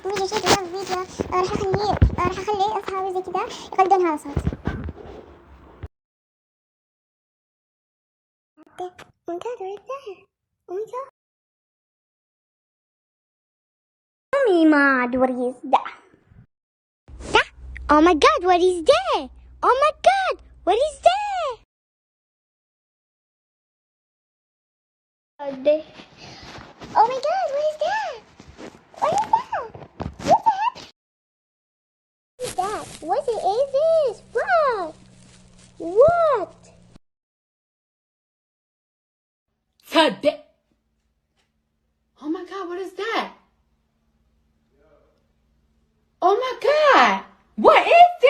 فيديو جديد. اليوم فيديو راح اخلي اصحابي زي كذا يقلدون هذا الصوت. Oh my god, what is that? Oh my god. Oh my god, what is that? Oh my god, what is that? Oh my god, what is that? Oh my god, what is that? What is that? What the heck is that? What is this? What? What? صدق. Oh my god, what is that? Oh my god, what is that?